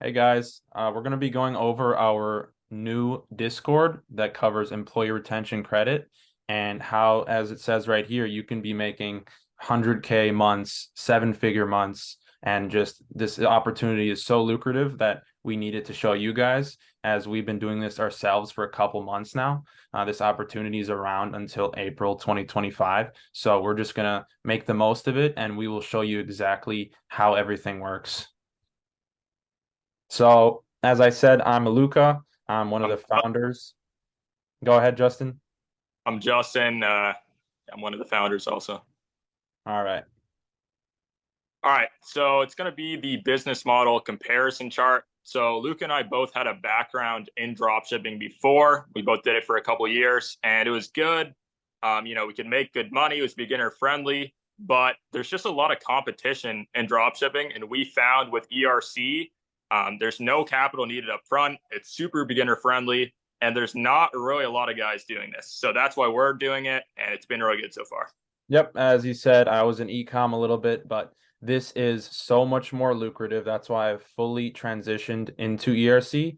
Hey guys, we're going to be going over our new Discord that covers employee retention credit and how, as it says right here, you can be making 100K months, seven-figure months, and just this opportunity is so lucrative that we needed to show you guys as we've been doing this ourselves for a couple months now. This opportunity is around until April 2025. So we're just going to make the most of it and we will show you exactly how everything works. So, as I said, I'm Luca. I'm one of I'm the founders. Go ahead, Justin. I'm Justin. I'm one of the founders also. All right. All right, so it's going to be the business model comparison chart. So Luke and I both had a background in dropshipping before. We both did it for a couple of years, and it was good. We could make good money. It was beginner friendly, but there's just a lot of competition in dropshipping. And we found with ERC, there's no capital needed up front. It's super beginner friendly, and there's not really a lot of guys doing this. So that's why we're doing it, and it's been really good so far. Yep, as you said, I was in ecom a little bit, but this is so much more lucrative. That's why I've fully transitioned into ERC,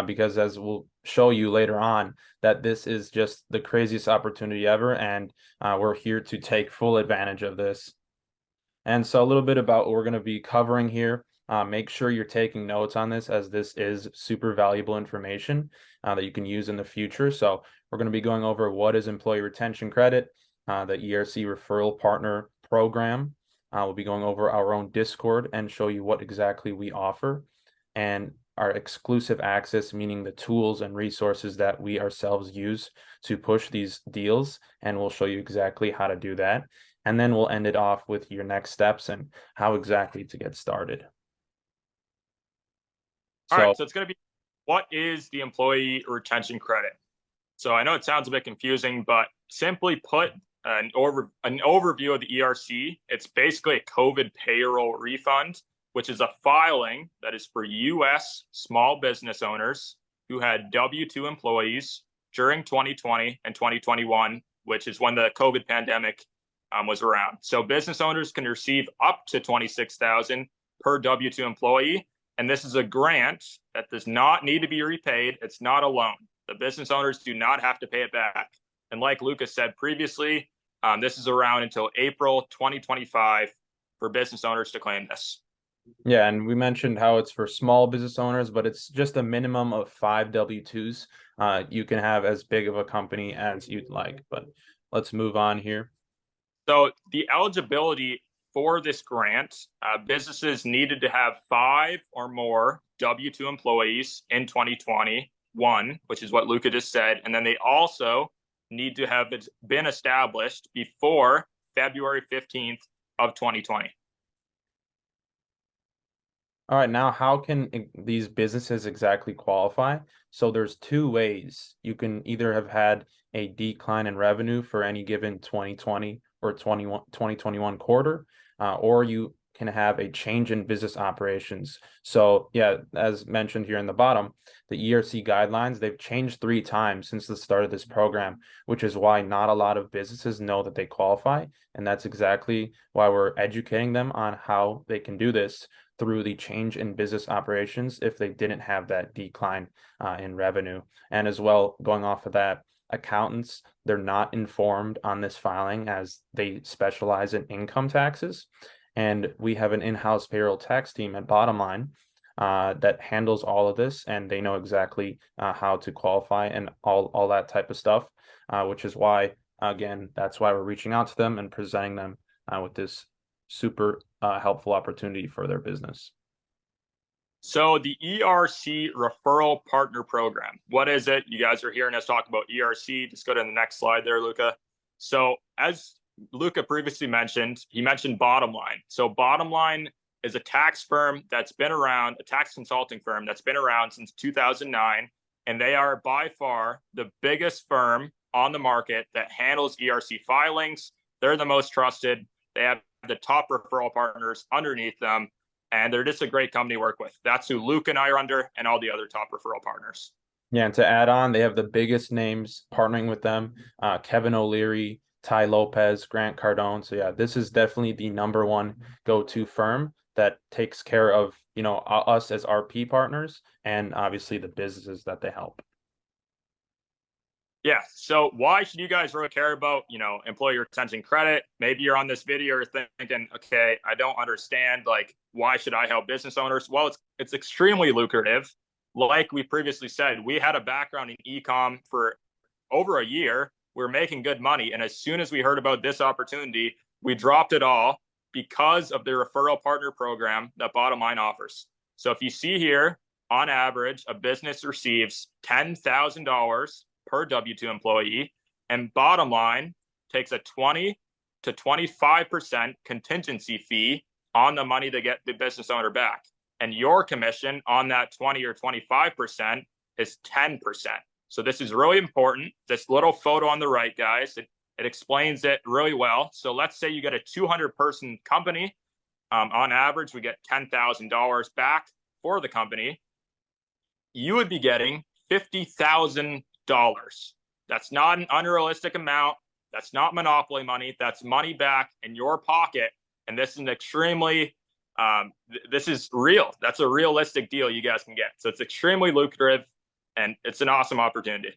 because as we'll show you later on, that this is just the craziest opportunity ever, and we're here to take full advantage of this. And so a little bit about what we're going to be covering here. Make sure you're taking notes on this as this is super valuable information that you can use in the future. So we're going to be going over what is employee retention credit, the ERC referral partner program. We'll be going over our own Discord and show you what exactly we offer and our exclusive access, meaning the tools and resources that we ourselves use to push these deals. And we'll show you exactly how to do that. And then we'll end it off with your next steps and how exactly to get started. All right, So, so it's going to be what is the employee retention credit? So I know it sounds a bit confusing, but simply put, an overview of the ERC, it's basically a COVID payroll refund, which is a filing that is for U.S. small business owners who had W-2 employees during 2020 and 2021, which is when the COVID pandemic was around. So business owners can receive up to 26,000 per W-2 employee, and this is a grant that does not need to be repaid. It's not a loan. The business owners do not have to pay it back. And like Lucas said previously, this is around until April 2025 for business owners to claim this. yeah, and we mentioned how it's for small business owners, but it's just a minimum of 5 W-2s. You can have as big of a company as you'd like, but let's move on here. So the eligibility for this grant, businesses needed to have five or more W-2 employees in 2021, which is what Luca just said. And then they also need to have been established before February 15th of 2020. All right, now how can these businesses exactly qualify? So there's two ways. You can either have had a decline in revenue for any given 2020 or 2021 quarter, or you can have a change in business operations. So yeah, as mentioned here in the bottom, the ERC guidelines, they've changed 3 times since the start of this program, which is why not a lot of businesses know that they qualify. And that's exactly why we're educating them on how they can do this through the change in business operations if they didn't have that decline in revenue. And as well, going off of that, accountants, they're not informed on this filing as they specialize in income taxes. And we have an in-house payroll tax team at Bottom Line that handles all of this, and they know exactly how to qualify and all that type of stuff, which is why, again, that's why we're reaching out to them and presenting them with this super helpful opportunity for their business. So the ERC Referral Partner Program, what is it? You guys are hearing us talk about ERC. Just go to the next slide there, Luca. So as Luca previously mentioned, he mentioned Bottom Line. So Bottom Line is a tax firm that's been around, a tax consulting firm that's been around since 2009, and they are by far the biggest firm on the market that handles ERC filings. They're the most trusted. They have the top referral partners underneath them, and they're just a great company to work with. That's who Luke and I are under, and all the other top referral partners. Yeah, and to add on, they have the biggest names partnering with them: Kevin O'Leary, Ty Lopez, Grant Cardone. So yeah, this is definitely the number one go-to firm that takes care of, us as RP partners and obviously the businesses that they help. Yeah. So why should you guys really care about, employee retention credit? Maybe you're on this video, you're thinking, okay, I don't understand. Like, why should I help business owners? Well, it's extremely lucrative. Like we previously said, we had a background in ecom for over a year. We're making good money. And as soon as we heard about this opportunity, we dropped it all because of the referral partner program that Bottom Line offers. So if you see here, on average, a business receives $10,000 per W-2 employee, and Bottom Line takes a 20 to 25% contingency fee on the money to get the business owner back. And your commission on that 20 or 25% is 10%. So this is really important. This little photo on the right, guys, it explains it really well. So let's say you get a 200-person company. On average, we get $10,000 back for the company. You would be getting $50,000. That's not an unrealistic amount. That's not monopoly money. That's money back in your pocket. And this is an extremely, this is real. That's a realistic deal you guys can get. So it's extremely lucrative and it's an awesome opportunity.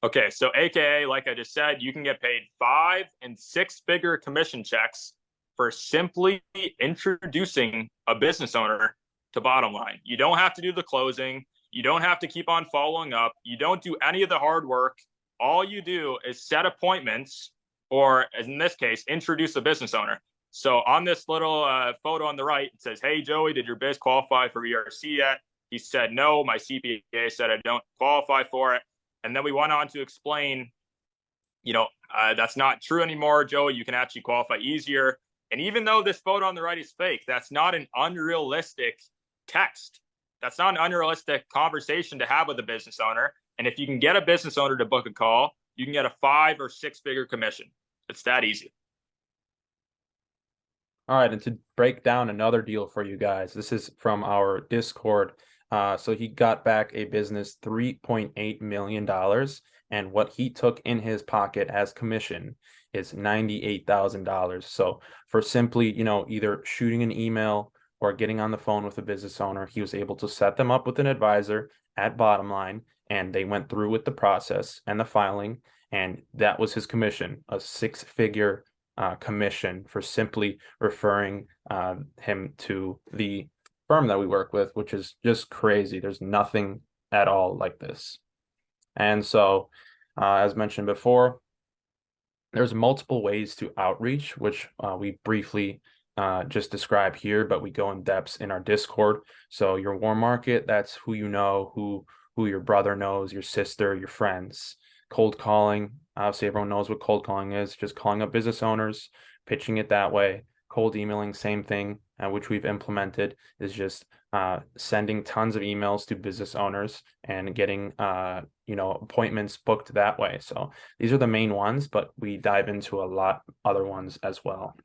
Okay, so AKA, like I just said, you can get paid 5- and 6-figure commission checks for simply introducing a business owner to Bottom Line. You don't have to do the closing. You don't have to keep on following up. You don't do any of the hard work. All you do is set appointments, or as in this case, introduce a business owner. So on this little photo on the right, it says, "Hey, Joey, did your biz qualify for ERC yet?" He said, "No, my CPA said I don't qualify for it." And then we went on to explain, that's not true anymore, Joey. You can actually qualify easier. And even though this photo on the right is fake, that's not an unrealistic text. That's not an unrealistic conversation to have with a business owner. And if you can get a business owner to book a call, you can get a 5- or 6-figure commission. It's that easy. All right, and to break down another deal for you guys, this is from our Discord. So he got back a business $3.8 million, and what he took in his pocket as commission is $98,000. So for simply, either shooting an email or getting on the phone with a business owner, he was able to set them up with an advisor at Bottom Line, and they went through with the process and the filing, and that was his commission, a 6-figure commission for simply referring him to the firm that we work with, which is just crazy. There's nothing at all like this. And so, as mentioned before, there's multiple ways to outreach, which we briefly just describe here, but we go in depth in our Discord. So your warm market, that's who you know, who your brother knows, your sister, your friends. Cold calling, obviously everyone knows what cold calling is, just calling up business owners, pitching it that way. Cold emailing, same thing, which we've implemented, is just sending tons of emails to business owners and getting appointments booked that way. So these are the main ones, but we dive into a lot other ones as well.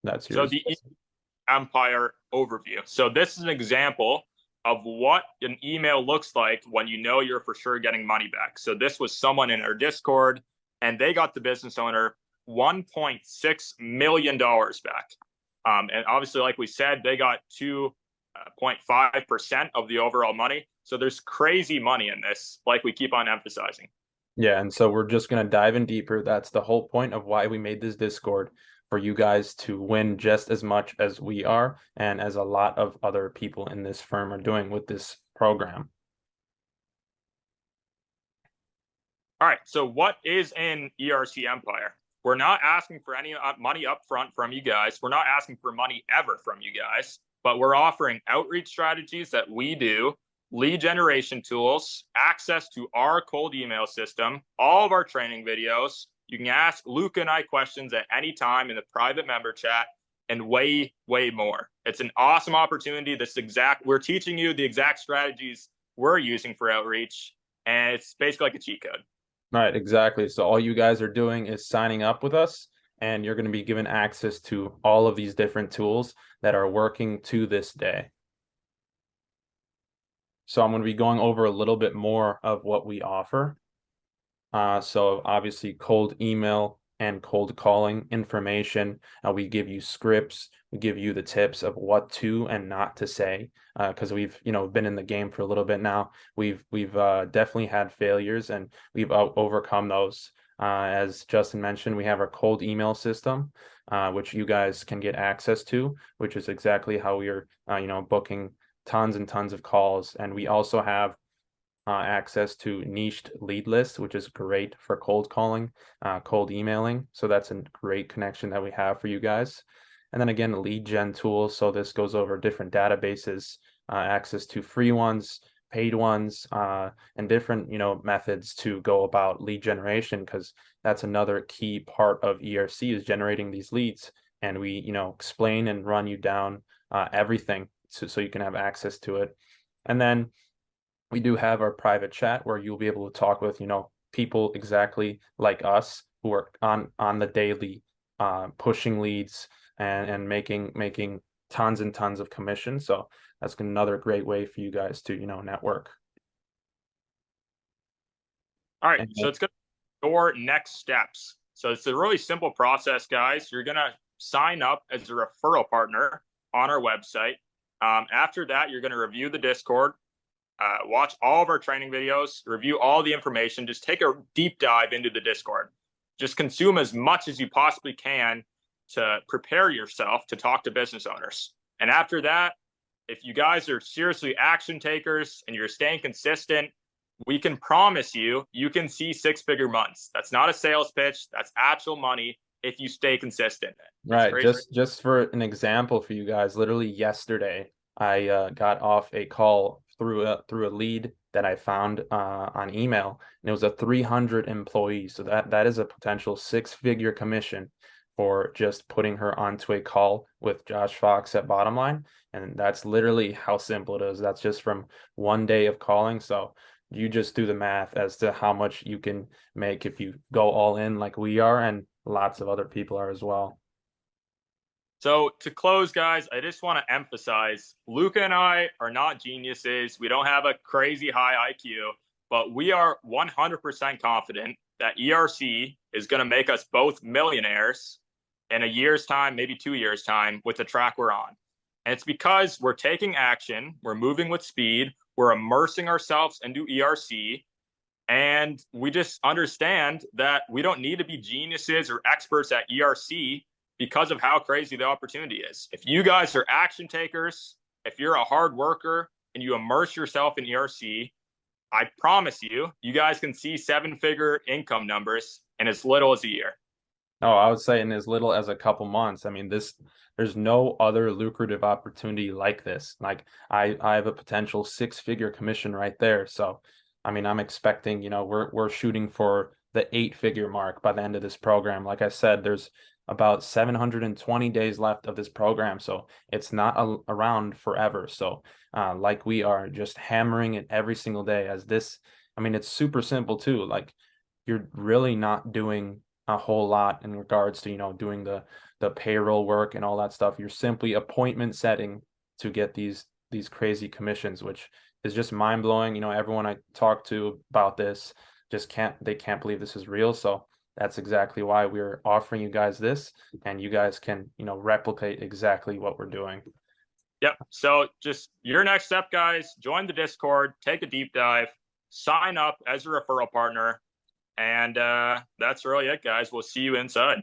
That's yours. So the Empire overview. So this is an example of what an email looks like when you know you're for sure getting money back. So this was someone in our Discord, and they got the business owner $1.6 million back. And obviously, like we said, they got 2.5% of the overall money. So there's crazy money in this, like we keep on emphasizing. Yeah, and so we're just going to dive in deeper. That's the whole point of why we made this Discord, for you guys to win just as much as we are and as a lot of other people in this firm are doing with this program. All right, so what is in ERC Empire? We're not asking for any money up front from you guys. We're not asking for money ever from you guys, but we're offering outreach strategies that we do, lead generation tools, access to our cold email system, all of our training videos. You can ask Luke and I questions at any time in the private member chat, and way, way more. It's an awesome opportunity. We're teaching you the exact strategies we're using for outreach, and it's basically like a cheat code. Right, exactly. So all you guys are doing is signing up with us, and you're going to be given access to all of these different tools that are working to this day. So I'm going to be going over a little bit more of what we offer. So obviously cold email and cold calling information. We give you scripts. We give you the tips of what to and not to say. Because we've, been in the game for a little bit now. We've definitely had failures and we've overcome those. As Justin mentioned, we have our cold email system, which you guys can get access to, which is exactly how we're, booking tons and tons of calls. And we also have access to niched lead lists, which is great for cold calling, cold emailing. So that's a great connection that we have for you guys. And then again, a lead gen tool. So this goes over different databases, access to free ones, paid ones, and different, methods to go about lead generation, because that's another key part of ERC is generating these leads. And we, explain and run you down everything so you can have access to it. And then we do have our private chat where you'll be able to talk with, people exactly like us who are on the daily, pushing leads and making tons and tons of commission. So that's another great way for you guys to, network. All right, And so it's going to be your next steps. So it's a really simple process, guys. You're going to sign up as a referral partner on our website. After that, you're going to review the Discord, watch all of our training videos, review all the information, just take a deep dive into the Discord. Just consume as much as you possibly can to prepare yourself to talk to business owners. And after that, if you guys are seriously action takers and you're staying consistent, we can promise you, you can see six-figure months. That's not a sales pitch. That's actual money if you stay consistent. right, just for an example for you guys, literally yesterday, I got off a call through a lead that I found on email, and it was a 300 employee. So that is a potential six-figure commission for just putting her onto a call with Josh Fox at Bottom Line. And that's literally how simple it is. That's just from one day of calling. So you just do the math as to how much you can make if you go all in like we are, and lots of other people are as well. So to close, guys, I just want to emphasize Luca and I are not geniuses. We don't have a crazy high IQ, but we are 100% confident that ERC is going to make us both millionaires in a year's time, maybe 2 years' time, with the track we're on. And it's because we're taking action, we're moving with speed, we're immersing ourselves into ERC, and we just understand that we don't need to be geniuses or experts at ERC because of how crazy the opportunity is. If you guys are action takers, if you're a hard worker and you immerse yourself in ERC, I promise you, you guys can see seven-figure income numbers in as little as a year. Oh, I would say in as little as a couple months. I mean, there's no other lucrative opportunity like this. Like I have a potential six-figure commission right there. So, I mean, I'm expecting, we're shooting for the eight-figure mark by the end of this program. Like I said, there's about 720 days left of this program, so it's not around forever. So, like we are just hammering it every single day as this. I mean, it's super simple too. Like you're really not doing a whole lot in regards to doing the payroll work and all that stuff. You're simply appointment setting to get these crazy commissions, which is just mind-blowing. Everyone I talk to about this just can't believe this is real. So that's exactly why we're offering you guys this, and you guys can replicate exactly what we're doing. Yep. So just your next step, guys, join the Discord, take a deep dive, sign up as a referral partner. And that's really it, guys. We'll see you inside.